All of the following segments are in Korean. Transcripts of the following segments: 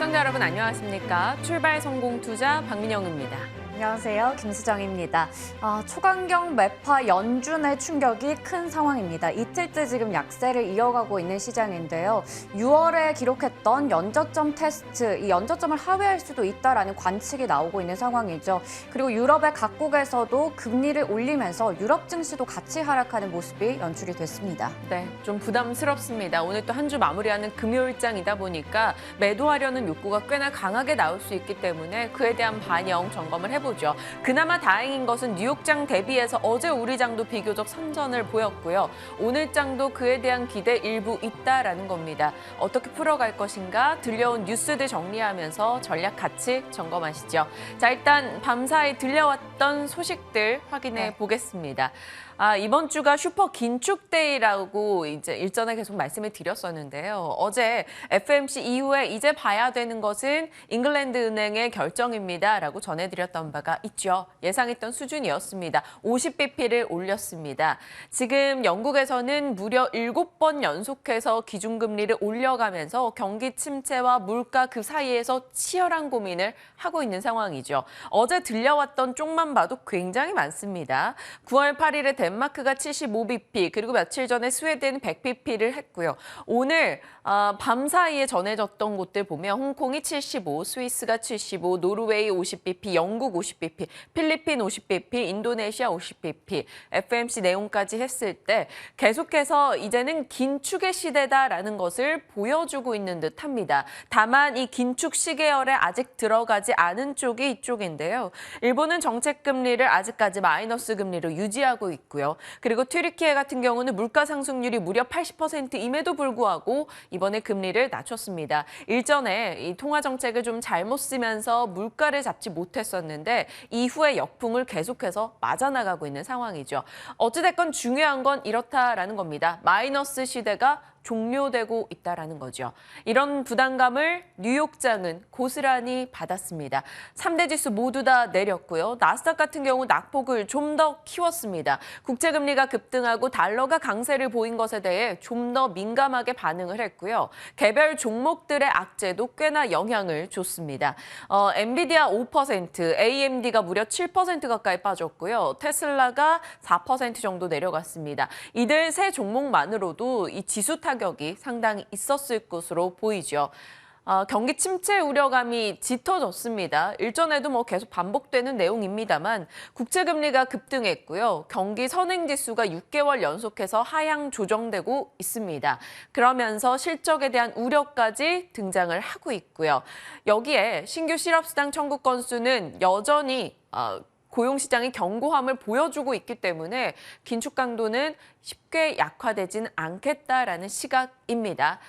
시청자 여러분 안녕하십니까? 출발 성공 투자 박민영입니다. 안녕하세요. 김수정입니다. 초강경 매파 연준의 충격이 큰 상황입니다. 이틀째 지금 약세를 이어가고 있는 시장인데요. 6월에 기록했던 연저점 테스트, 이 연저점을 하회할 수도 있다라는 관측이 나오고 있는 상황이죠. 그리고 유럽의 각국에서도 금리를 올리면서 유럽 증시도 같이 하락하는 모습이 연출이 됐습니다. 네, 좀 부담스럽습니다. 오늘 또 한 주 마무리하는 금요일장이다 보니까 매도하려는 욕구가 꽤나 강하게 나올 수 있기 때문에 그에 대한 반영 점검을 해보죠. 그나마 다행인 것은 뉴욕장 대비해서 어제 우리장도 비교적 선전을 보였고요. 오늘장도 그에 대한 기대 일부 있다라는 겁니다. 어떻게 풀어갈 것인가 들려온 뉴스들 정리하면서 전략 같이 점검하시죠. 자, 일단 밤사이 들려왔던 소식들 확인해 보겠습니다. 이번 주가 슈퍼 긴축데이라고 이제 일전에 계속 말씀을 드렸었는데요. 어제 FOMC 이후에 이제 봐야 되는 것은 잉글랜드 은행의 결정입니다라고 전해드렸던 바가 있죠. 예상했던 수준이었습니다. 50bp를 올렸습니다. 지금 영국에서는 무려 7번 연속해서 기준금리를 올려가면서 경기 침체와 물가 그 사이에서 치열한 고민을 하고 있는 상황이죠. 어제 들려왔던 쪽만 봐도 굉장히 많습니다. 9월 8일에 덴마크가 75bp, 그리고 며칠 전에 스웨덴 100bp를 했고요. 오늘 밤 사이에 전해졌던 곳들 보면 홍콩이 75, 스위스가 75, 노르웨이 50bp, 영국 50bp, 필리핀 50bp, 인도네시아 50bp, FOMC 내용까지 했을 때 계속해서 이제는 긴축의 시대다라는 것을 보여주고 있는 듯합니다. 다만 이 긴축 시계열에 아직 들어가지 않은 쪽이 이쪽인데요. 일본은 정책 금리를 아직까지 마이너스 금리로 유지하고 있고요. 그리고 튀르키예 같은 경우는 물가 상승률이 무려 80%임에도 불구하고 이번에 금리를 낮췄습니다. 일전에 이 통화 정책을 좀 잘못 쓰면서 물가를 잡지 못했었는데 이후에 역풍을 계속해서 맞아나가고 있는 상황이죠. 어찌됐건 중요한 건 이렇다라는 겁니다. 마이너스 시대가 종료되고 있다라는 거죠. 이런 부담감을 뉴욕장은 고스란히 받았습니다. 3대 지수 모두 다 내렸고요. 나스닥 같은 경우 낙폭을 좀 더 키웠습니다. 국제금리가 급등하고 달러가 강세를 보인 것에 대해 좀 더 민감하게 반응을 했고요. 개별 종목들의 악재도 꽤나 영향을 줬습니다. 엔비디아 5%, AMD가 무려 7% 가까이 빠졌고요. 테슬라가 4% 정도 내려갔습니다. 이들 세 종목만으로도 이 지수 타격이 상당히 있었을 것으로 보이죠. 경기 침체 우려감이 짙어졌습니다. 일전에도 계속 반복되는 내용입니다만 국채금리가 급등했고요. 경기 선행지수가 6개월 연속해서 하향 조정되고 있습니다. 그러면서 실적에 대한 우려까지 등장을 하고 있고요. 여기에 신규 실업수당 청구 건수는 여전히 고용시장이 견고함을 보여주고 있기 때문에 긴축 강도는 쉽게 약화되진 않겠다라는 시각입니다.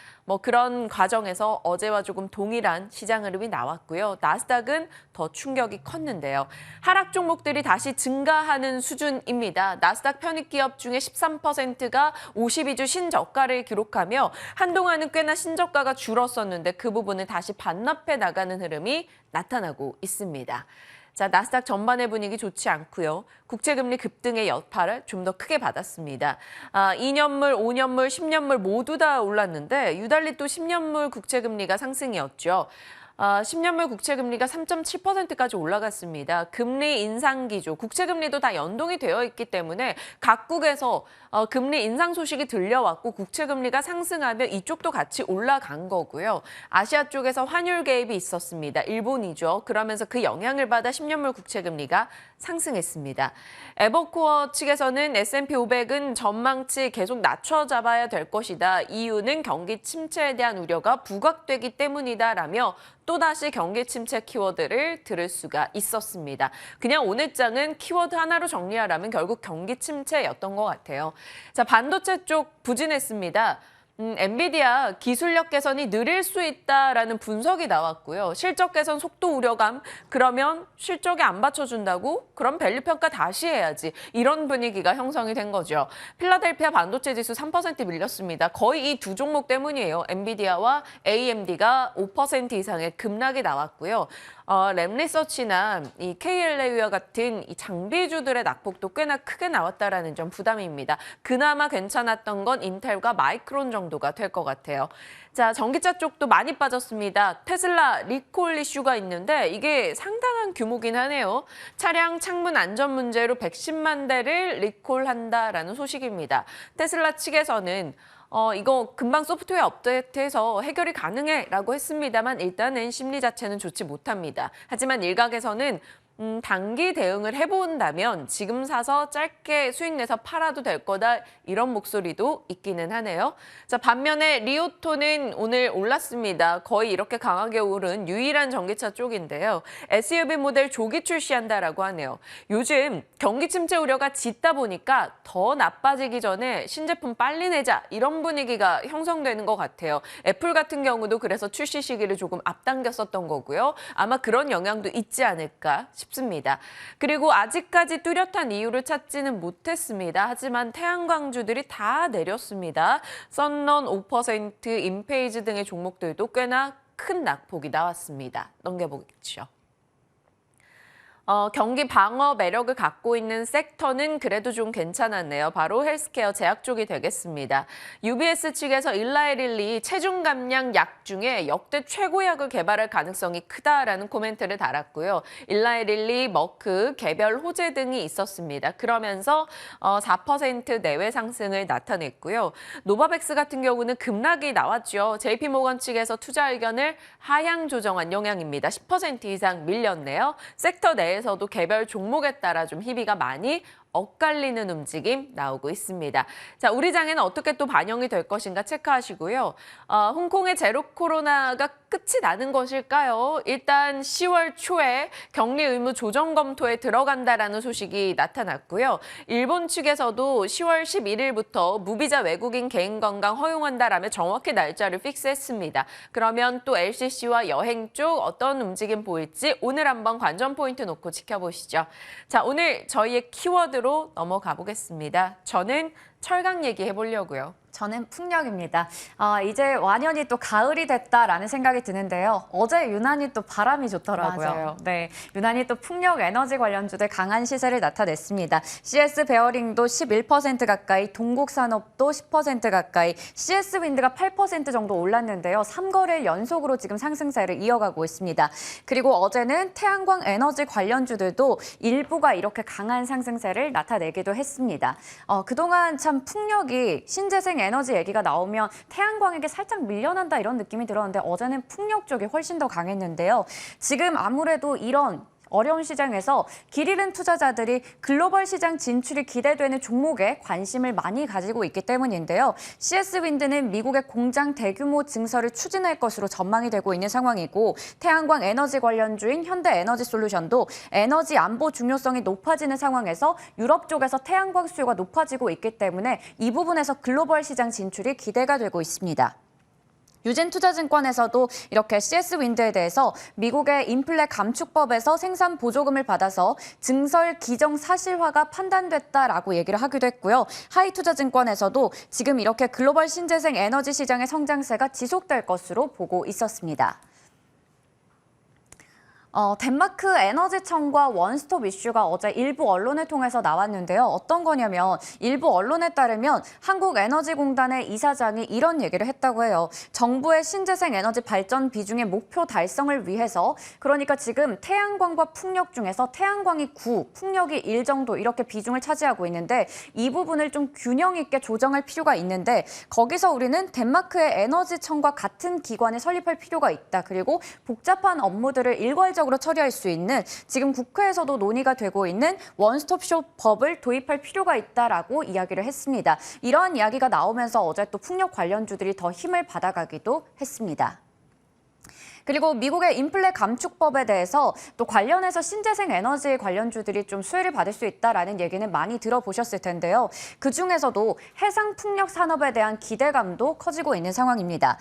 그런 과정에서 어제와 조금 동일한 시장 흐름이 나왔고요. 나스닥은 더 충격이 컸는데요. 하락 종목들이 다시 증가하는 수준입니다. 나스닥 편입기업 중에 13%가 52주 신저가를 기록하며 한동안은 꽤나 신저가가 줄었었는데 그 부분을 다시 반납해 나가는 흐름이 나타나고 있습니다. 자, 나스닥 전반의 분위기 좋지 않고요. 국채금리 급등의 여파를 좀 더 크게 받았습니다. 2년물, 5년물, 10년물 모두 다 올랐는데 유달리 또 10년물 국채금리가 상승이었죠. 10년물 국채금리가 3.7%까지 올라갔습니다. 금리 인상 기조, 국채금리도 다 연동이 되어 있기 때문에 각국에서 금리 인상 소식이 들려왔고 국채금리가 상승하며 이쪽도 같이 올라간 거고요. 아시아 쪽에서 환율 개입이 있었습니다. 일본이죠. 그러면서 그 영향을 받아 10년물 국채금리가 상승했습니다. 에버코어 측에서는 S&P 500은 전망치 계속 낮춰 잡아야 될 것이다. 이유는 경기 침체에 대한 우려가 부각되기 때문이다라며 또다시 경기 침체 키워드를 들을 수가 있었습니다. 그냥 오늘 장은 키워드 하나로 정리하라면 결국 경기 침체였던 것 같아요. 자, 반도체 쪽 부진했습니다. 엔비디아 기술력 개선이 느릴 수 있다라는 분석이 나왔고요. 실적 개선 속도 우려감, 그러면 실적에 안 받쳐준다고? 그럼 밸류 평가 다시 해야지. 이런 분위기가 형성이 된 거죠. 필라델피아 반도체 지수 3% 밀렸습니다. 거의 이 두 종목 때문이에요. 엔비디아와 AMD가 5% 이상의 급락이 나왔고요. 램리서치나 이 KLA와 같은 이 장비주들의 낙폭도 꽤나 크게 나왔다라는 점 부담입니다. 그나마 괜찮았던 건 인텔과 마이크론 정도가 될 것 같아요. 자, 전기차 쪽도 많이 빠졌습니다. 테슬라 리콜 이슈가 있는데 이게 상당한 규모긴 하네요. 차량 창문 안전 문제로 110만 대를 리콜한다라는 소식입니다. 테슬라 측에서는 이거 금방 소프트웨어 업데이트해서 해결이 가능해라고 했습니다만 일단은 심리 자체는 좋지 못합니다. 하지만 일각에서는 단기 대응을 해본다면 지금 사서 짧게 수익 내서 팔아도 될 거다 이런 목소리도 있기는 하네요. 자, 반면에 리오토는 오늘 올랐습니다. 거의 이렇게 강하게 오른 유일한 전기차 쪽인데요. SUV 모델 조기 출시한다라고 하네요. 요즘 경기 침체 우려가 짙다 보니까 더 나빠지기 전에 신제품 빨리 내자 이런 분위기가 형성되는 것 같아요. 애플 같은 경우도 그래서 출시 시기를 조금 앞당겼었던 거고요. 아마 그런 영향도 있지 않을까 싶습니다. 그리고 아직까지 뚜렷한 이유를 찾지는 못했습니다. 하지만 태양광주들이 다 내렸습니다. 썬런 5%, 인페이즈 등의 종목들도 꽤나 큰 낙폭이 나왔습니다. 넘겨보겠죠. 경기 방어 매력을 갖고 있는 섹터는 그래도 좀 괜찮았네요. 바로 헬스케어 제약 쪽이 되겠습니다. UBS 측에서 일라이릴리 체중 감량 약 중에 역대 최고약을 개발할 가능성이 크다라는 코멘트를 달았고요. 일라이릴리, 머크, 개별 호재 등이 있었습니다. 그러면서 4% 내외 상승을 나타냈고요. 노바백스 같은 경우는 급락이 나왔죠. JP모건 측에서 투자 의견을 하향 조정한 영향입니다. 10% 이상 밀렸네요. 섹터 내에서도 개별 종목에 따라 좀 희비가 많이 엇갈리는 움직임 나오고 있습니다. 자, 우리 장에는 어떻게 또 반영이 될 것인가 체크하시고요. 홍콩의 제로 코로나가 끝이 나는 것일까요? 일단 10월 초에 격리 의무 조정 검토에 들어간다라는 소식이 나타났고요. 일본 측에서도 10월 11일부터 무비자 외국인 개인 관광 허용한다라며 정확히 날짜를 픽스했습니다. 그러면 또 LCC와 여행 쪽 어떤 움직임 보일지 오늘 한번 관전 포인트 놓고 지켜보시죠. 자, 오늘 저희의 키워드로 넘어가 보겠습니다. 저는 철강 얘기해 보려고요. 저는 풍력입니다. 이제 완연히 또 가을이 됐다라는 생각이 드는데요. 어제 유난히 또 바람이 좋더라고요. 맞아요. 네, 유난히 또 풍력 에너지 관련주들 강한 시세를 나타냈습니다. CS 베어링도 11% 가까이, 동국산업도 10% 가까이, CS 윈드가 8% 정도 올랐는데요. 3거래일 연속으로 지금 상승세를 이어가고 있습니다. 그리고 어제는 태양광 에너지 관련주들도 일부가 이렇게 강한 상승세를 나타내기도 했습니다. 그동안 참 풍력이 신재생 에너지 얘기가 나오면 태양광에게 살짝 밀려난다 이런 느낌이 들었는데 어제는 풍력 쪽이 훨씬 더 강했는데요. 지금 아무래도 이런 어려운 시장에서 길 잃은 투자자들이 글로벌 시장 진출이 기대되는 종목에 관심을 많이 가지고 있기 때문인데요. CS 윈드는 미국의 공장 대규모 증설을 추진할 것으로 전망이 되고 있는 상황이고 태양광 에너지 관련주인 현대에너지솔루션도 에너지 안보 중요성이 높아지는 상황에서 유럽 쪽에서 태양광 수요가 높아지고 있기 때문에 이 부분에서 글로벌 시장 진출이 기대가 되고 있습니다. 유진투자증권에서도 이렇게 CS 윈드에 대해서 미국의 인플레 감축법에서 생산 보조금을 받아서 증설 기정 사실화가 판단됐다라고 얘기를 하기도 했고요. 하이투자증권에서도 지금 이렇게 글로벌 신재생 에너지 시장의 성장세가 지속될 것으로 보고 있었습니다. 덴마크 에너지청과 원스톱 이슈가 어제 일부 언론을 통해서 나왔는데요. 어떤 거냐면 일부 언론에 따르면 한국에너지공단의 이사장이 이런 얘기를 했다고 해요. 정부의 신재생 에너지 발전 비중의 목표 달성을 위해서 그러니까 지금 태양광과 풍력 중에서 태양광이 9, 풍력이 1 정도 이렇게 비중을 차지하고 있는데 이 부분을 좀 균형 있게 조정할 필요가 있는데 거기서 우리는 덴마크의 에너지청과 같은 기관을 설립할 필요가 있다. 그리고 복잡한 업무들을 일괄적으로 처리할 수 있는 지금 국회에서도 논의가 되고 있는 원스톱숍 법을 도입할 필요가 있다라고 이야기를 했습니다. 이러한 이야기가 나오면서 어제 또 풍력 관련주들이 더 힘을 받아가기도 했습니다. 그리고 미국의 인플레 감축법에 대해서 또 관련해서 신재생 에너지 관련주들이 좀 수혜를 받을 수 있다라는 얘기는 많이 들어보셨을 텐데요. 그중에서도 해상 풍력 산업에 대한 기대감도 커지고 있는 상황입니다.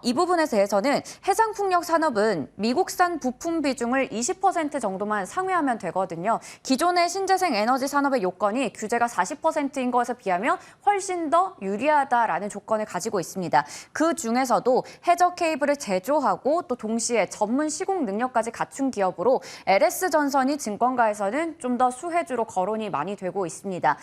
이 부분에 대해서는 해상 풍력 산업은 미국산 부품 비중을 20% 정도만 상회하면 되거든요. 기존의 신재생 에너지 산업의 요건이 규제가 40%인 것에 비하면 훨씬 더 유리하다라는 조건을 가지고 있습니다. 그 중에서도 해저 케이블을 제조하고 또 동시에 전문 시공 능력까지 갖춘 기업으로 LS전선이 증권가에서는 좀 더 수혜주로 거론이 많이 되고 있습니다.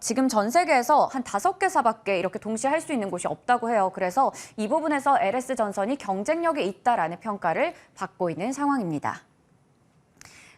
지금 전 세계에서 한 5개사밖에 이렇게 동시에 할 수 있는 곳이 없다고 해요. 그래서 이 부분에서 LS전선이 경쟁력이 있다라는 평가를 받고 있는 상황입니다.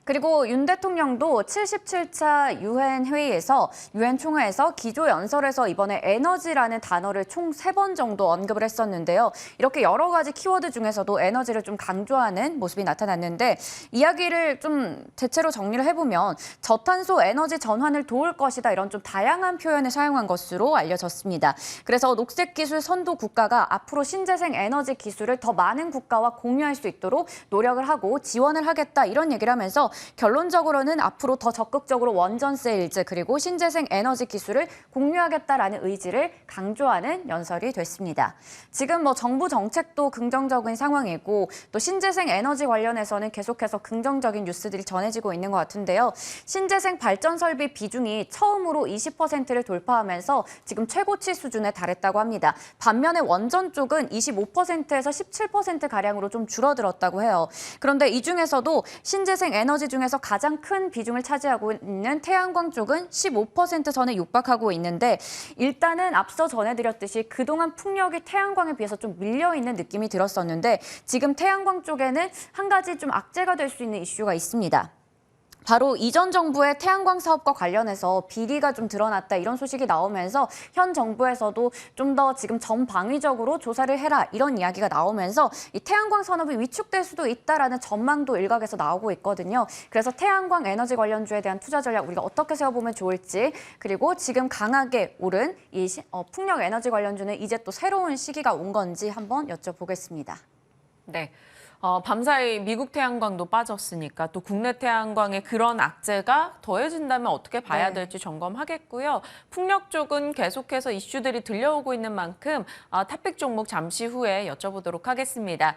그리고 윤 대통령도 77차 유엔 회의에서 유엔 총회에서 기조연설에서 이번에 에너지라는 단어를 총 3번 정도 언급을 했었는데요. 이렇게 여러 가지 키워드 중에서도 에너지를 좀 강조하는 모습이 나타났는데 이야기를 좀 대체로 정리를 해보면 저탄소 에너지 전환을 도울 것이다 이런 좀 다양한 표현을 사용한 것으로 알려졌습니다. 그래서 녹색 기술 선도 국가가 앞으로 신재생 에너지 기술을 더 많은 국가와 공유할 수 있도록 노력을 하고 지원을 하겠다 이런 얘기를 하면서 결론적으로는 앞으로 더 적극적으로 원전 세일즈 그리고 신재생 에너지 기술을 공유하겠다라는 의지를 강조하는 연설이 됐습니다. 지금 정부 정책도 긍정적인 상황이고 또 신재생 에너지 관련해서는 계속해서 긍정적인 뉴스들이 전해지고 있는 것 같은데요. 신재생 발전 설비 비중이 처음으로 20%를 돌파하면서 지금 최고치 수준에 달했다고 합니다. 반면에 원전 쪽은 25%에서 17%가량으로 좀 줄어들었다고 해요. 그런데 이 중에서도 신재생 에너지 중에서 가장 큰 비중을 차지하고 있는 태양광 쪽은 15% 선에 육박하고 있는데 일단은 앞서 전해드렸듯이 그동안 풍력이 태양광에 비해서 좀 밀려있는 느낌이 들었었는데 지금 태양광 쪽에는 한 가지 좀 악재가 될 수 있는 이슈가 있습니다. 바로 이전 정부의 태양광 사업과 관련해서 비리가 좀 드러났다 이런 소식이 나오면서 현 정부에서도 좀 더 지금 전방위적으로 조사를 해라 이런 이야기가 나오면서 이 태양광 산업이 위축될 수도 있다라는 전망도 일각에서 나오고 있거든요. 그래서 태양광 에너지 관련주에 대한 투자 전략 우리가 어떻게 세워보면 좋을지 그리고 지금 강하게 오른 이 풍력 에너지 관련주는 이제 또 새로운 시기가 온 건지 한번 여쭤보겠습니다. 네. 밤사이 미국 태양광도 빠졌으니까 또 국내 태양광의 그런 악재가 더해진다면 어떻게 봐야 될지 점검하겠고요. 풍력 쪽은 계속해서 이슈들이 들려오고 있는 만큼 탑픽 종목 잠시 후에 여쭤보도록 하겠습니다.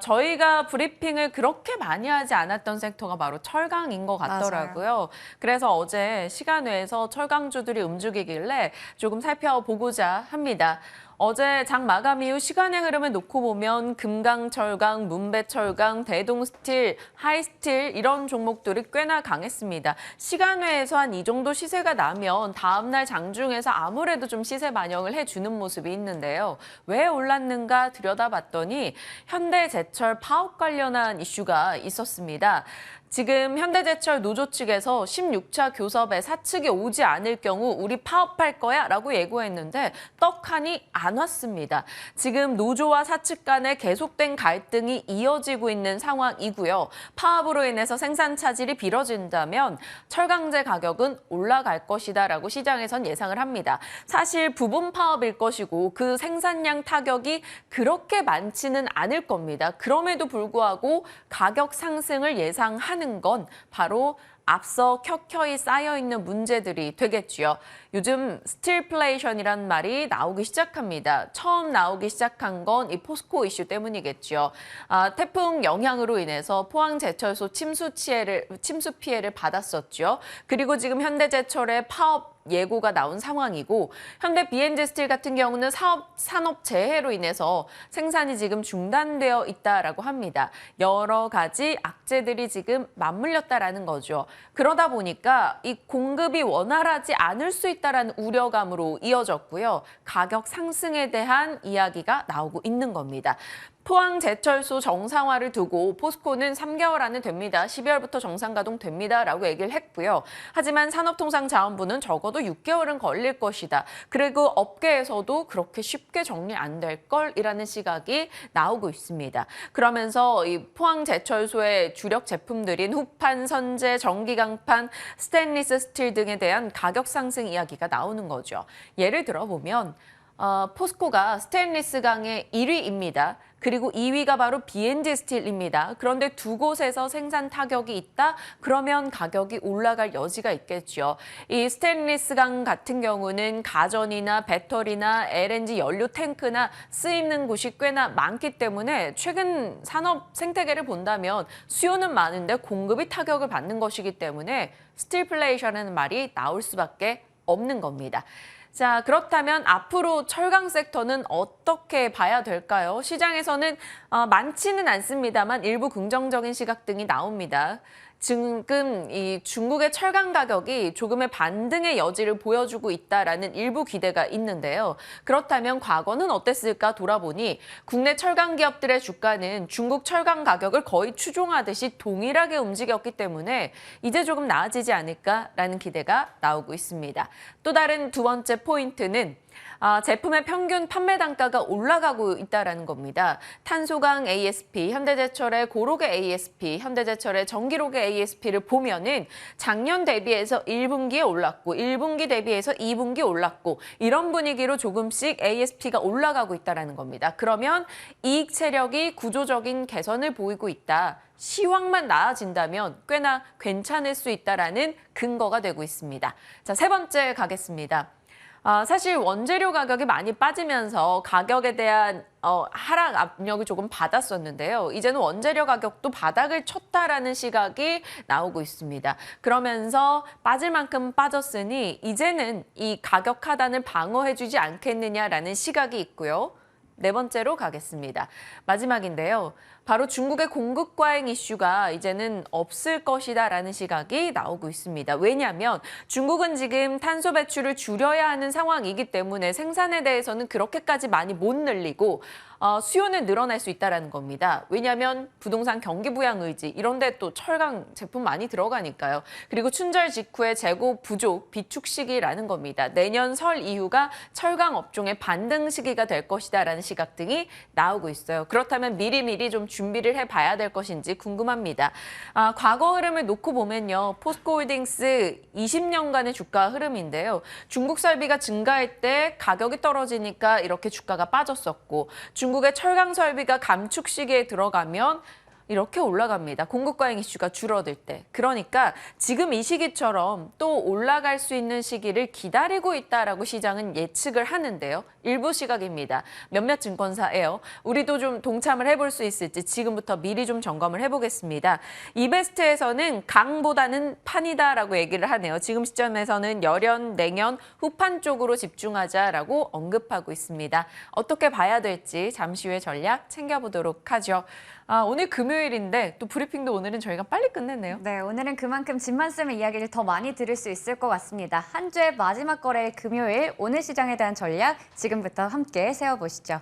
저희가 브리핑을 그렇게 많이 하지 않았던 섹터가 바로 철강인 것 같더라고요. 맞아요. 그래서 어제 시간 외에서 철강주들이 움직이길래 조금 살펴보고자 합니다. 어제 장 마감 이후 시간의 흐름을 놓고 보면 금강철강, 문배철강, 대동스틸, 하이스틸 이런 종목들이 꽤나 강했습니다. 시간외에서 한 이 정도 시세가 나면 다음날 장중에서 아무래도 좀 시세 반영을 해주는 모습이 있는데요. 왜 올랐는가 들여다봤더니 현대제철 파업 관련한 이슈가 있었습니다. 지금 현대제철 노조 측에서 16차 교섭에 사측이 오지 않을 경우 우리 파업할 거야 라고 예고했는데 떡하니 안 왔습니다. 지금 노조와 사측 간에 계속된 갈등이 이어지고 있는 상황이고요. 파업으로 인해서 생산 차질이 벌어진다면 철강제 가격은 올라갈 것이다 라고 시장에선 예상을 합니다. 사실 부분 파업일 것이고 그 생산량 타격이 그렇게 많지는 않을 겁니다. 그럼에도 불구하고 가격 상승을 예상하는 건 바로 앞서 켜켜이 쌓여있는 문제들이 되겠지요. 요즘 스틸플레이션이란 말이 나오기 시작합니다. 처음 나오기 시작한 건 이 포스코 이슈 때문이겠죠. 태풍 영향으로 인해서 포항제철소 침수 피해를 받았었죠. 그리고 지금 현대제철의 파업 예고가 나온 상황이고 현대 B&G 스틸 같은 경우는 산업 재해로 인해서 생산이 지금 중단되어 있다라고 합니다. 여러 가지 악재들이 지금 맞물렸다라는 거죠. 그러다 보니까 이 공급이 원활하지 않을 수 있다라는 우려감으로 이어졌고요. 가격 상승에 대한 이야기가 나오고 있는 겁니다. 포항제철소 정상화를 두고 포스코는 3개월 안에 됩니다. 12월부터 정상 가동됩니다. 라고 얘기를 했고요. 하지만 산업통상자원부는 적어도 6개월은 걸릴 것이다. 그리고 업계에서도 그렇게 쉽게 정리 안 될 걸이라는 시각이 나오고 있습니다. 그러면서 이 포항제철소의 주력 제품들인 후판, 선제, 전기강판, 스테인리스 스틸 등에 대한 가격 상승 이야기가 나오는 거죠. 예를 들어보면 포스코가 스테인리스 강의 1위입니다. 그리고 2위가 바로 B&G 스틸입니다. 그런데 두 곳에서 생산 타격이 있다? 그러면 가격이 올라갈 여지가 있겠죠. 이 스테인리스 강 같은 경우는 가전이나 배터리나 LNG 연료 탱크나 쓰이는 곳이 꽤나 많기 때문에 최근 산업 생태계를 본다면 수요는 많은데 공급이 타격을 받는 것이기 때문에 스틸플레이션이라는 말이 나올 수밖에 없는 겁니다. 자, 그렇다면 앞으로 철강 섹터는 어떻게 봐야 될까요? 시장에서는 많지는 않습니다만 일부 긍정적인 시각 등이 나옵니다. 지금 이 중국의 철강 가격이 조금의 반등의 여지를 보여주고 있다라는 일부 기대가 있는데요. 그렇다면 과거는 어땠을까 돌아보니 국내 철강 기업들의 주가는 중국 철강 가격을 거의 추종하듯이 동일하게 움직였기 때문에 이제 조금 나아지지 않을까라는 기대가 나오고 있습니다. 또 다른 두 번째 포인트는 제품의 평균 판매 단가가 올라가고 있다는 겁니다. 탄소강 ASP, 현대제철의 고로계 ASP, 현대제철의 전기로계 ASP를 보면은 작년 대비해서 1분기에 올랐고 1분기 대비해서 2분기 올랐고 이런 분위기로 조금씩 ASP가 올라가고 있다는 겁니다. 그러면 이익 체력이 구조적인 개선을 보이고 있다. 시황만 나아진다면 꽤나 괜찮을 수 있다라는 근거가 되고 있습니다. 자, 세 번째 가겠습니다. 사실 원재료 가격이 많이 빠지면서 가격에 대한 하락 압력을 조금 받았었는데요. 이제는 원재료 가격도 바닥을 쳤다라는 시각이 나오고 있습니다. 그러면서 빠질 만큼 빠졌으니 이제는 이 가격 하단을 방어해주지 않겠느냐라는 시각이 있고요. 네 번째로 가겠습니다. 마지막인데요. 바로 중국의 공급 과잉 이슈가 이제는 없을 것이다라는 시각이 나오고 있습니다. 왜냐하면 중국은 지금 탄소 배출을 줄여야 하는 상황이기 때문에 생산에 대해서는 그렇게까지 많이 못 늘리고 수요는 늘어날 수 있다는 겁니다. 왜냐하면 부동산 경기 부양 의지 이런 데 또 철강 제품 많이 들어가니까요. 그리고 춘절 직후에 재고 부족 비축 시기라는 겁니다. 내년 설 이후가 철강 업종의 반등 시기가 될 것이다라는 시각 등이 나오고 있어요. 그렇다면 미리미리 좀 준비를 해봐야 될 것인지 궁금합니다. 과거 흐름을 놓고 보면요. 포스코홀딩스 20년간의 주가 흐름인데요. 중국 설비가 증가할 때 가격이 떨어지니까 이렇게 주가가 빠졌었고 중국의 철강 설비가 감축 시기에 들어가면 이렇게 올라갑니다. 공급 과잉 이슈가 줄어들 때. 그러니까 지금 이 시기처럼 또 올라갈 수 있는 시기를 기다리고 있다라고 시장은 예측을 하는데요. 일부 시각입니다. 몇몇 증권사예요. 우리도 좀 동참을 해볼 수 있을지 지금부터 미리 좀 점검을 해보겠습니다. 이베스트에서는 강보다는 판이다라고 얘기를 하네요. 지금 시점에서는 열연, 냉연, 후판 쪽으로 집중하자라고 언급하고 있습니다. 어떻게 봐야 될지 잠시 후에 전략 챙겨보도록 하죠. 오늘 금요일인데 또 브리핑도 오늘은 저희가 빨리 끝냈네요. 네, 오늘은 그만큼 집만 쓰면 이야기를 더 많이 들을 수 있을 것 같습니다. 한 주의 마지막 거래일 금요일, 오늘 시장에 대한 전략 지금부터 함께 세워보시죠.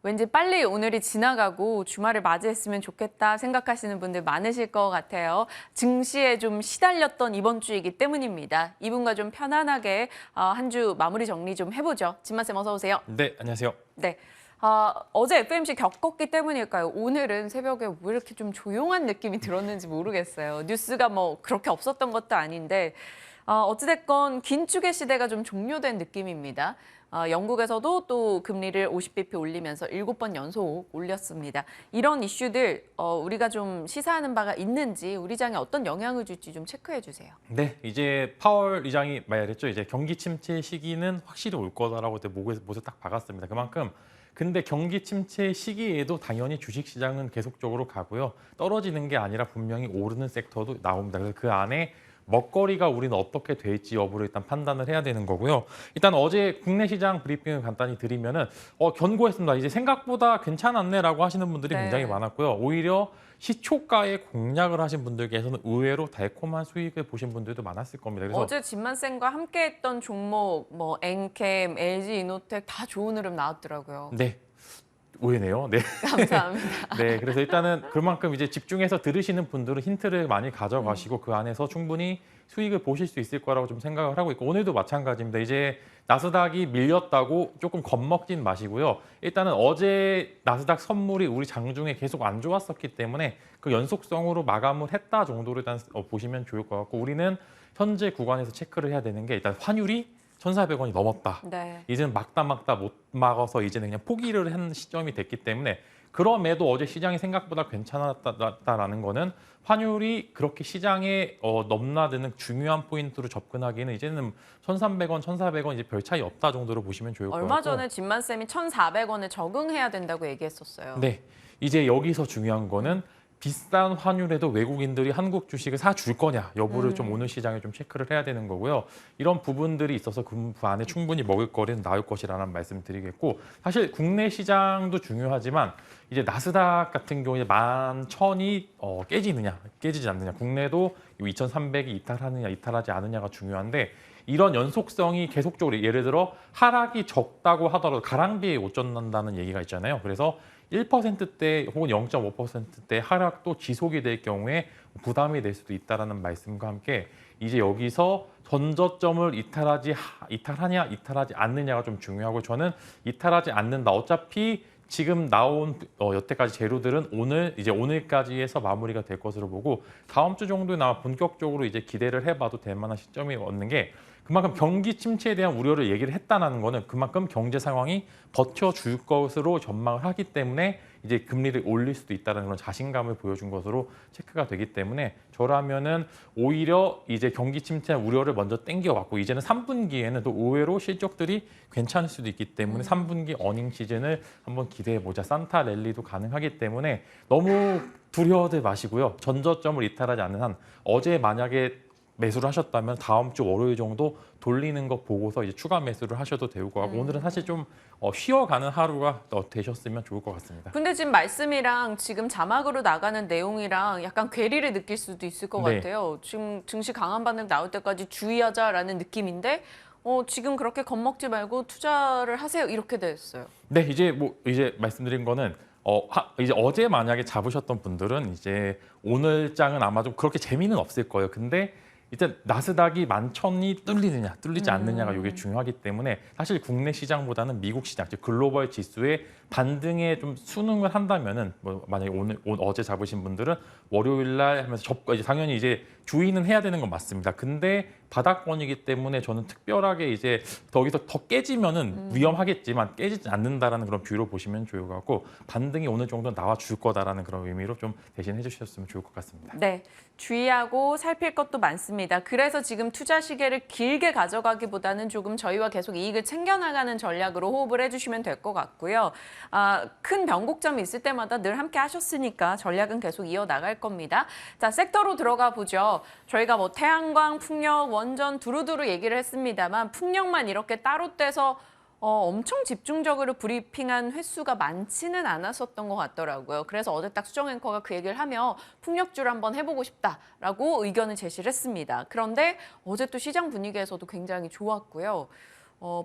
왠지 빨리 오늘이 지나가고 주말을 맞이했으면 좋겠다 생각하시는 분들 많으실 것 같아요. 증시에 좀 시달렸던 이번 주이기 때문입니다. 이분과 좀 편안하게 한 주 마무리 정리 좀 해보죠. 진만쌤 어서 오세요. 네, 안녕하세요. 네. 어제 FMC 겪었기 때문일까요? 오늘은 새벽에 왜 이렇게 좀 조용한 느낌이 들었는지 모르겠어요. 뉴스가 뭐 그렇게 없었던 것도 아닌데 어찌됐건 긴축의 시대가 좀 종료된 느낌입니다. 영국에서도 또 금리를 50bp 올리면서 7번 연속 올렸습니다. 이런 이슈들 우리가 좀 시사하는 바가 있는지 우리 장에 어떤 영향을 줄지 좀 체크해 주세요. 네, 이제 파월 의장이 말했죠. 이제 경기 침체 시기는 확실히 올 거다라고 못에 딱 박았습니다. 그만큼 근데 경기 침체 시기에도 당연히 주식시장은 계속적으로 가고요. 떨어지는 게 아니라 분명히 오르는 섹터도 나옵니다. 그래서 그 안에 먹거리가 우리는 어떻게 될지 여부를 일단 판단을 해야 되는 거고요. 일단 어제 국내 시장 브리핑을 간단히 드리면은 견고했습니다. 이제 생각보다 괜찮았네라고 하시는 분들이 굉장히 많았고요. 오히려 시초가에 공략을 하신 분들께서는 의외로 달콤한 수익을 보신 분들도 많았을 겁니다. 그래서 어제 진만쌤과 함께했던 종목 뭐 엔캠, LG 이노텍 다 좋은 흐름 나왔더라고요. 네. 오해네요. 네. 감사합니다. 네, 그래서 일단은 그만큼 이제 집중해서 들으시는 분들은 힌트를 많이 가져가시고 그 안에서 충분히 수익을 보실 수 있을 거라고 좀 생각을 하고 있고 오늘도 마찬가지입니다. 이제 나스닥이 밀렸다고 조금 겁먹진 마시고요. 일단은 어제 나스닥 선물이 우리 장중에 계속 안 좋았었기 때문에 그 연속성으로 마감을 했다 정도로 일단 보시면 좋을 것 같고 우리는 현재 구간에서 체크를 해야 되는 게 일단 환율이 1,400원이 넘었다. 네. 이제는 막다 못 막아서 이제는 그냥 포기를 한 시점이 됐기 때문에 그럼에도 어제 시장이 생각보다 괜찮았다라는 거는 환율이 그렇게 시장에 넘나드는 중요한 포인트로 접근하기에는 이제는 1,300원, 1,400원 이제 별 차이 없다 정도로 보시면 좋을 것 같고. 얼마 전에 진만 쌤이 1,400원에 적응해야 된다고 얘기했었어요. 네, 이제 여기서 중요한 거는 비싼 환율에도 외국인들이 한국 주식을 사줄 거냐 여부를 좀 오늘 시장에 좀 체크를 해야 되는 거고요. 이런 부분들이 있어서 그 안에 충분히 먹을 거리는 나올 것이라는 말씀 드리겠고 사실 국내 시장도 중요하지만 이제 나스닥 같은 경우에 11,000이 깨지느냐 깨지지 않느냐 국내도 2,300이 이탈하느냐 이탈하지 않느냐가 중요한데 이런 연속성이 계속적으로 예를 들어 하락이 적다고 하더라도 가랑비에 오전난다는 얘기가 있잖아요. 그래서 1%대 혹은 0.5%대 하락도 지속이 될 경우에 부담이 될 수도 있다는 말씀과 함께 이제 여기서 전저점을 이탈하냐 이탈하지 않느냐가 좀 중요하고 저는 이탈하지 않는다. 어차피 지금 나온 여태까지 재료들은 오늘까지 해서 마무리가 될 것으로 보고 다음 주 정도에 아마 본격적으로 이제 기대를 해봐도 될 만한 시점이 얻는 게 그만큼 경기 침체에 대한 우려를 얘기를 했다는 거는 그만큼 경제 상황이 버텨줄 것으로 전망을 하기 때문에 이제 금리를 올릴 수도 있다는 그런 자신감을 보여준 것으로 체크가 되기 때문에 저라면은 오히려 이제 경기 침체 우려를 먼저 땡겨왔고 이제는 3분기에는 또 의외로 실적들이 괜찮을 수도 있기 때문에 3분기 어닝 시즌을 한번 기대해보자. 산타 랠리도 가능하기 때문에 너무 두려워들 마시고요. 전저점을 이탈하지 않는 한 어제 만약에 매수를 하셨다면 다음 주 월요일 정도 돌리는 거 보고서 이제 추가 매수를 하셔도 되고 하고 오늘은 사실 좀 쉬어가는 하루가 되셨으면 좋을 것 같습니다. 근데 지금 말씀이랑 지금 자막으로 나가는 내용이랑 약간 괴리를 느낄 수도 있을 것 네. 같아요. 지금 증시 강한 반등 나올 때까지 주의하자라는 느낌인데 지금 그렇게 겁먹지 말고 투자를 하세요 이렇게 됐어요. 네, 이제 말씀드린 거는 이제 어제 만약에 잡으셨던 분들은 이제 오늘 장은 아마 좀 그렇게 재미는 없을 거예요. 근데 일단 나스닥이 11,000이 뚫리느냐, 뚫리지 않느냐가 이게 중요하기 때문에 사실 국내 시장보다는 미국 시장, 즉 글로벌 지수의 반등에 좀 순응을 한다면은 만약에 어제 잡으신 분들은 월요일 날 하면서 이제 당연히 이제 주의는 해야 되는 건 맞습니다. 근데 바닥권이기 때문에 저는 특별하게 이제 거기서 더 깨지면은 위험하겠지만 깨지지 않는다라는 그런 뷰로 보시면 좋을 것 같고 반등이 어느 정도 나와 줄 거다라는 그런 의미로 좀 대신해 주셨으면 좋을 것 같습니다. 네, 주의하고 살필 것도 많습니다. 그래서 지금 투자 시계를 길게 가져가기보다는 조금 저희와 계속 이익을 챙겨나가는 전략으로 호흡을 해주시면 될 것 같고요. 큰 변곡점이 있을 때마다 늘 함께 하셨으니까 전략은 계속 이어나갈 겁니다. 자, 섹터로 들어가 보죠. 저희가 뭐 태양광, 풍력, 원전 두루두루 얘기를 했습니다만 풍력만 이렇게 따로 떼서 엄청 집중적으로 브리핑한 횟수가 많지는 않았었던 것 같더라고요. 그래서 어제 딱 수정 앵커가 그 얘기를 하며 풍력주를 한번 해보고 싶다라고 의견을 제시를 했습니다. 그런데 어제 또 시장 분위기에서도 굉장히 좋았고요.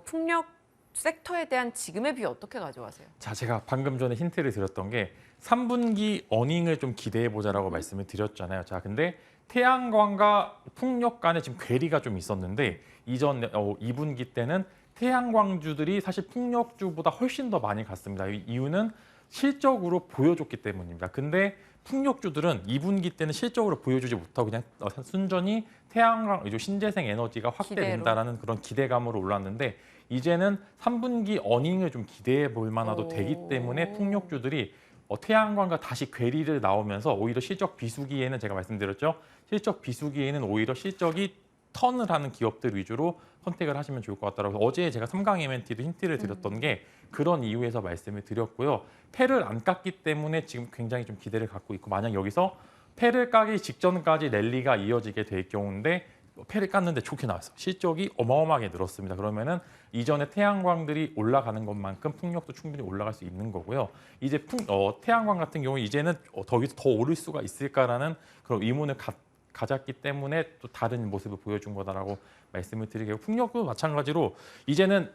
풍력 섹터에 대한 지금의 뷰 어떻게 가져가세요? 자, 제가 방금 전에 힌트를 드렸던 게 3분기 어닝을 좀 기대해 보자라고 말씀을 드렸잖아요. 자, 근데 태양광과 풍력 간에 지금 괴리가 좀 있었는데 이전 2분기 때는 태양광주들이 사실 풍력주보다 훨씬 더 많이 갔습니다. 이유는 실적으로 보여줬기 때문입니다. 근데 풍력주들은 2분기 때는 실적으로 보여주지 못하고 그냥 순전히 태양광, 신재생 에너지가 확대된다라는 그런 기대감으로 올랐는데 이제는 3분기 어닝을 좀 기대해 볼 만화도 되기 때문에 풍력주들이 태양광과 다시 괴리를 나오면서 오히려 실적 비수기에는 제가 말씀드렸죠. 실적 비수기에는 오히려 실적이 턴을 하는 기업들 위주로 선택을 하시면 좋을 것 같더라고요. 어제 제가 3강 MNT도 힌트를 드렸던 게 그런 이유에서 말씀을 드렸고요. 패를 안 깠기 때문에 지금 굉장히 좀 기대를 갖고 있고 만약 여기서 패를 까기 직전까지 랠리가 이어지게 될 경우인데 패를 깠는데 좋게 나왔어. 실적이 어마어마하게 늘었습니다. 그러면은 이전에 태양광들이 올라가는 것만큼 풍력도 충분히 올라갈 수 있는 거고요. 이제 태양광 같은 경우 이제는 더 오를 수가 있을까라는 그런 의문을 가졌기 때문에 또 다른 모습을 보여준 거다라고 말씀을 드리고 풍력도 마찬가지로 이제는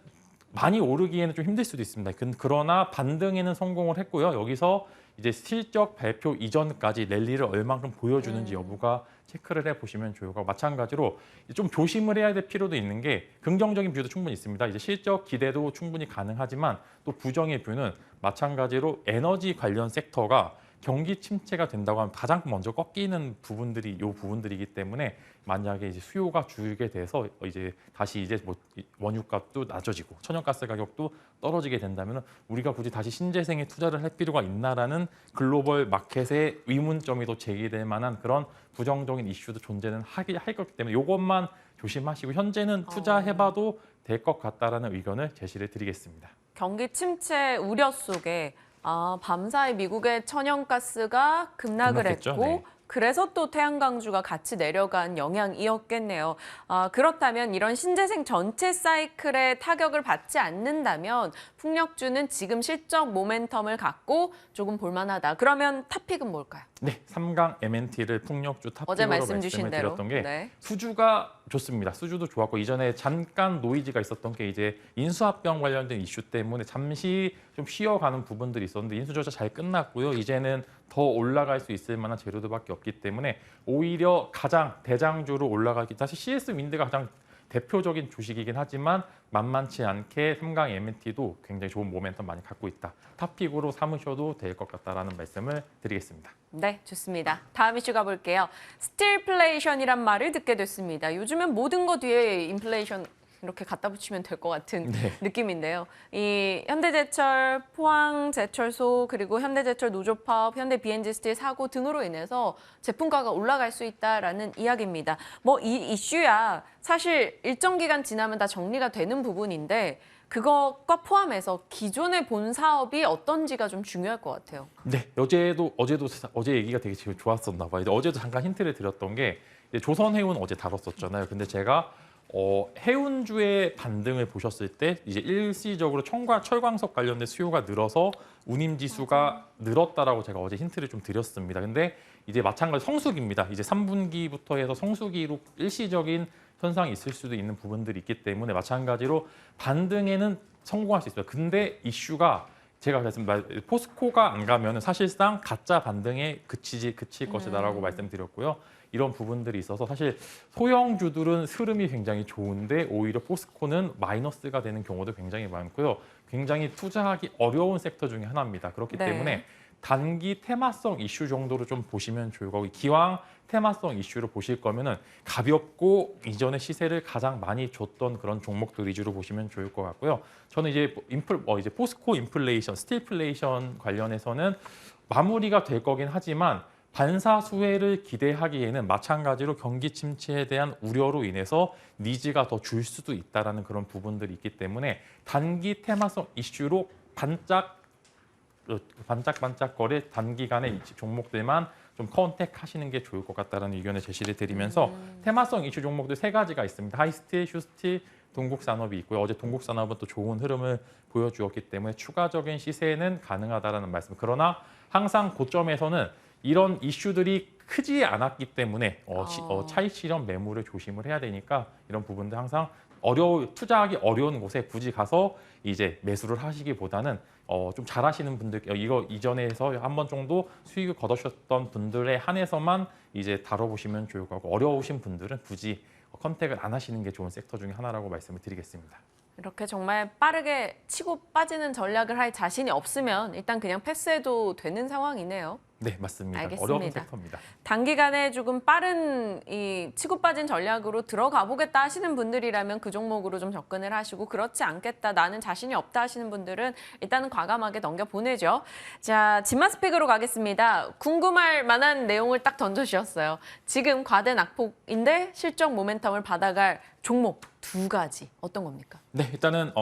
많이 오르기에는 좀 힘들 수도 있습니다. 그러나 반등에는 성공을 했고요. 여기서 이제 실적 발표 이전까지 랠리를 얼만큼 보여주는지 여부가 체크를 해보시면 좋을 거고, 마찬가지로 좀 조심을 해야 될 필요도 있는 게, 긍정적인 뷰도 충분히 있습니다. 이제 실적 기대도 충분히 가능하지만 또 부정의 뷰는 마찬가지로 에너지 관련 섹터가 경기 침체가 된다고 하면 가장 먼저 꺾이는 부분들이 이 부분들이기 때문에, 만약에 이제 수요가 줄게 돼서 이제 다시 이제 뭐 원유값도 낮아지고 천연가스 가격도 떨어지게 된다면 우리가 굳이 다시 신재생에 투자를 할 필요가 있나라는 글로벌 마켓의 의문점이 또 제기될 만한 그런 부정적인 이슈도 존재는 할 거기 때문에 이것만 조심하시고, 현재는 투자해봐도 될 것 같다라는 의견을 제시를 드리겠습니다. 경기 침체 우려 속에 밤사이 미국의 천연가스가 급락을 급락했죠. 했고 네. 그래서 또 태양광주가 같이 내려간 영향이었겠네요. 그렇다면 이런 신재생 전체 사이클에 타격을 받지 않는다면 풍력주는 지금 실적 모멘텀을 갖고 조금 볼만하다. 그러면 탑픽은 뭘까요? 네, 3강 MNT를 풍력주 어제 탑픽으로 말씀 주신 말씀을 대로. 드렸던 게 네. 수주가 좋습니다. 수주도 좋았고, 이전에 잠깐 노이즈가 있었던 게 이제 인수합병 관련된 이슈 때문에 잠시 좀 쉬어가는 부분들이 있었는데 인수조사 잘 끝났고요. 이제는 더 올라갈 수 있을 만한 재료들밖에 없기 때문에 오히려 가장 대장주로 올라가기, 사실 CS 윈드가 가장 대표적인 주식이긴 하지만 만만치 않게 3강 MNT도 굉장히 좋은 모멘텀 많이 갖고 있다. 탑픽으로 삼으셔도 될 것 같다라는 말씀을 드리겠습니다. 네, 좋습니다. 다음 이슈 가볼게요. 스틸플레이션이란 말을 듣게 됐습니다. 요즘엔 모든 거 뒤에 인플레이션 이렇게 갖다 붙이면 될 것 같은 느낌인데요. 이 현대제철, 포항제철소, 그리고 현대제철 노조파업, 현대 BNG 스틸 사고 등으로 인해서 제품가가 올라갈 수 있다라는 이야기입니다. 뭐 이 이슈야 사실 일정 기간 지나면 다 정리가 되는 부분인데 그것과 포함해서 기존의 본 사업이 어떤지가 좀 중요할 것 같아요. 네, 어제 얘기가 되게 좋았었나 봐요. 어제도 잠깐 힌트를 드렸던 게, 이제 조선해운 어제 다뤘었잖아요. 근데 제가 해운주의 반등을 보셨을 때 이제 일시적으로 철광석 관련된 수요가 늘어서 운임 지수가 늘었다라고 제가 어제 힌트를 좀 드렸습니다. 근데 이제 마찬가지 성수기입니다. 이제 3분기부터 해서 성수기로 일시적인 현상이 있을 수도 있는 부분들이 있기 때문에 마찬가지로 반등에는 성공할 수 있습니다. 근데 이슈가 제가 그랬습니다. 포스코가 안 가면은 사실상 가짜 반등에 그칠 것이다라고 말씀드렸고요. 이런 부분들이 있어서 사실 소형주들은 흐름이 굉장히 좋은데 오히려 포스코는 마이너스가 되는 경우도 굉장히 많고요. 굉장히 투자하기 어려운 섹터 중에 하나입니다. 그렇기 네. 때문에 단기 테마성 이슈 정도로 좀 보시면 좋을 거고, 기왕 테마성 이슈로 보실 거면은 가볍고 이전에 시세를 가장 많이 줬던 그런 종목들 위주로 보시면 좋을 것 같고요. 저는 이제 이제 포스코 인플레이션, 스틸플레이션 관련해서는 마무리가 될 거긴 하지만 반사 수혜를 기대하기에는 마찬가지로 경기 침체에 대한 우려로 인해서 니즈가 더 줄 수도 있다라는 그런 부분들이 있기 때문에 단기 테마성 이슈로 반짝반짝거릴 단기간의 종목들만 좀 컨택하시는 게 좋을 것 같다는 의견을 제시를 드리면서 테마성 이슈 종목들 3가지가 있습니다. 하이스틸, 슈스틸, 동국산업이 있고요. 어제 동국산업은 또 좋은 흐름을 보여주었기 때문에 추가적인 시세는 가능하다는 말씀. 그러나 항상 고점에서는 이런 이슈들이 크지 않았기 때문에 차익 실현 매물을 조심을 해야 되니까 이런 부분들 항상 투자하기 어려운 곳에 굳이 가서 이제 매수를 하시기보다는 좀 잘하시는 분들, 이거 이전에 해서 한 번 정도 수익을 거두셨던 분들에 한해서만 이제 다뤄보시면 좋을 것 같고, 어려우신 분들은 굳이 컨택을 안 하시는 게 좋은 섹터 중에 하나라고 말씀을 드리겠습니다. 이렇게 정말 빠르게 치고 빠지는 전략을 할 자신이 없으면 일단 그냥 패스해도 되는 상황이네요. 네, 맞습니다. 알겠습니다. 어려운 섹터입니다. 단기간에 조금 빠른 이 치고 빠진 전략으로 들어가 보겠다 하시는 분들이라면 그 종목으로 좀 접근을 하시고, 그렇지 않겠다, 나는 자신이 없다 하시는 분들은 일단은 과감하게 넘겨보내죠. 자, 진마스픽으로 가겠습니다. 궁금할 만한 내용을 딱 던져주셨어요. 지금 과대 낙폭인데 실적 모멘텀을 받아갈 종목 2가지 어떤 겁니까? 네, 일단은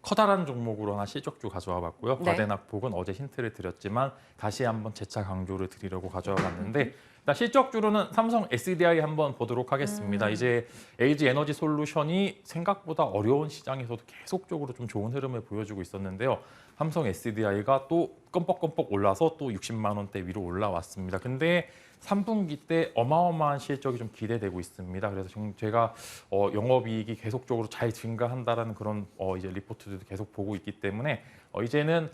커다란 종목으로 하나 실적주 가져와 봤고요. 네. 과대 낙폭은 어제 힌트를 드렸지만 다시 한번 재차 강조를 드리려고 가져와 봤는데, 일단 실적주로는 삼성 SDI 한번 보도록 하겠습니다. 이제 LG 에너지 솔루션이 생각보다 어려운 시장에서도 계속적으로 좀 좋은 흐름을 보여주고 있었는데요. 삼성 SDI가 또 껌뻑껌뻑 올라서 또 60만 원대 위로 올라왔습니다. 근데 3분기 때 어마어마한 실적이 좀 기대되고 있습니다. 그래서 제가 영업이익이 계속적으로 잘 증가한다라는 그런 이제 리포트들도 계속 보고 있기 때문에 이제는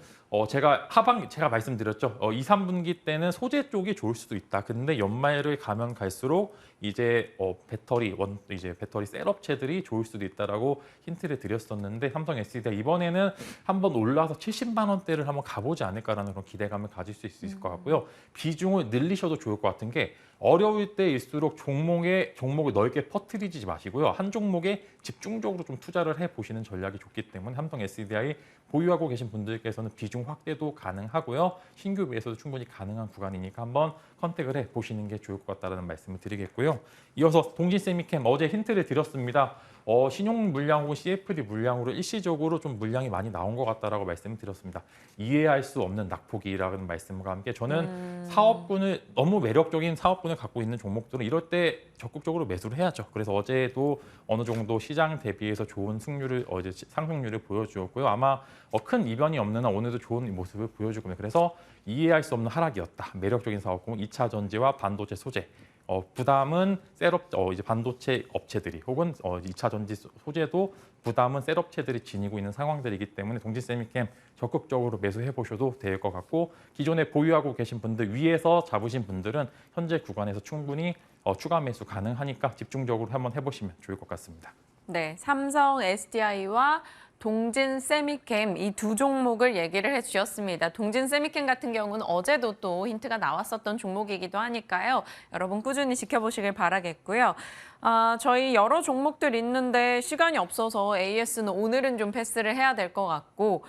제가 말씀드렸죠. 2, 3분기 때는 소재 쪽이 좋을 수도 있다. 근데 연말을 가면 갈수록 이제 배터리 셀 업체들이 좋을 수도 있다라고 힌트를 드렸었는데 삼성 SDI 이번에는 한번 올라서 70만 원대를 한번 가보지 않을까라는 그런 기대감을 가질 수 있을 것 같고요. 비중을 늘리셔도 좋을 것 같은 게 어려울 때일수록 종목을 넓게 퍼뜨리지 마시고요. 한 종목에 집중적으로 좀 투자를 해보시는 전략이 좋기 때문에 삼성 SDI 보유하고 계신 분들께서는 비중 확대도 가능하고요. 신규 매수도 충분히 가능한 구간이니까 한번 컨택을 해보시는 게 좋을 것 같다는 말씀을 드리겠고요. 이어서 동진세미캠 어제 힌트를 드렸습니다. 신용 물량 혹은 CFD 물량으로 일시적으로 좀 물량이 많이 나온 것 같다라고 말씀을 드렸습니다. 이해할 수 없는 낙폭이라는 말씀과 함께 저는 너무 매력적인 사업군을 갖고 있는 종목들은 이럴 때 적극적으로 매수를 해야죠. 그래서 어제도 어느 정도 시장 대비해서 좋은 상승률을 보여주었고요. 아마 큰 이변이 없는 한 오늘도 좋은 모습을 보여줄 겁니다. 그래서 이해할 수 없는 하락이었다. 매력적인 사업군 2차 전지와 반도체 소재. 부담은 이제 반도체 업체들이 혹은 2차 전지 소재도 부담은 셀업체들이 지니고 있는 상황들이기 때문에 동진세미캠 적극적으로 매수해 보셔도 될 것 같고 기존에 보유하고 계신 분들 위에서 잡으신 분들은 현재 구간에서 충분히 추가 매수 가능하니까 집중적으로 한번 해보시면 좋을 것 같습니다. 네, 삼성 SDI와 동진 세미캠 이 두 종목을 얘기를 해주셨습니다. 동진 세미캠 같은 경우는 어제도 또 힌트가 나왔었던 종목이기도 하니까요. 여러분 꾸준히 지켜보시길 바라겠고요. 저희 여러 종목들 있는데 시간이 없어서 AS는 오늘은 좀 패스를 해야 될 것 같고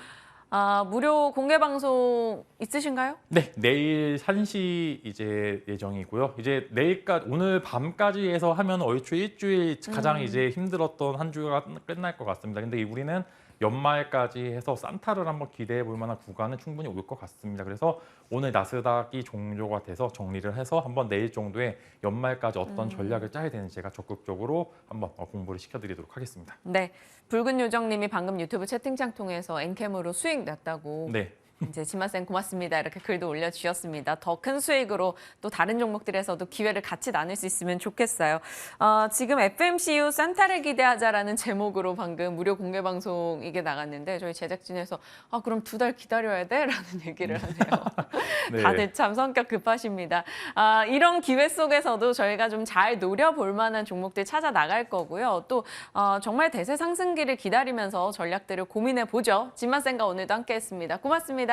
무료 공개 방송 있으신가요? 네, 내일 1시 이제 예정이고요. 이제 오늘 밤까지 해서 하면 얼추 일주일 가장 이제 힘들었던 한 주가 끝날 것 같습니다. 근데 우리는 연말까지 해서 산타를 한번 기대해 볼 만한 구간은 충분히 올 것 같습니다. 그래서 오늘 나스닥이 종료가 돼서 정리를 해서 한번 내일 정도에 연말까지 어떤 전략을 짜야 되는지 제가 적극적으로 한번 공부를 시켜드리도록 하겠습니다. 네, 붉은 요정님이 방금 유튜브 채팅창 통해서 엔캠으로 수익 냈다고. 네. 이제 지마쌤 고맙습니다. 이렇게 글도 올려주셨습니다. 더 큰 수익으로 또 다른 종목들에서도 기회를 같이 나눌 수 있으면 좋겠어요. 지금 FMCU 산타를 기대하자라는 제목으로 방금 무료 공개 방송 이게 나갔는데 저희 제작진에서 그럼 2달 기다려야 돼? 라는 얘기를 하네요. 네. 다들 참 성격 급하십니다. 이런 기회 속에서도 저희가 좀 잘 노려볼 만한 종목들 찾아 나갈 거고요. 또 정말 대세 상승기를 기다리면서 전략들을 고민해 보죠. 진마쌤과 오늘도 함께했습니다. 고맙습니다.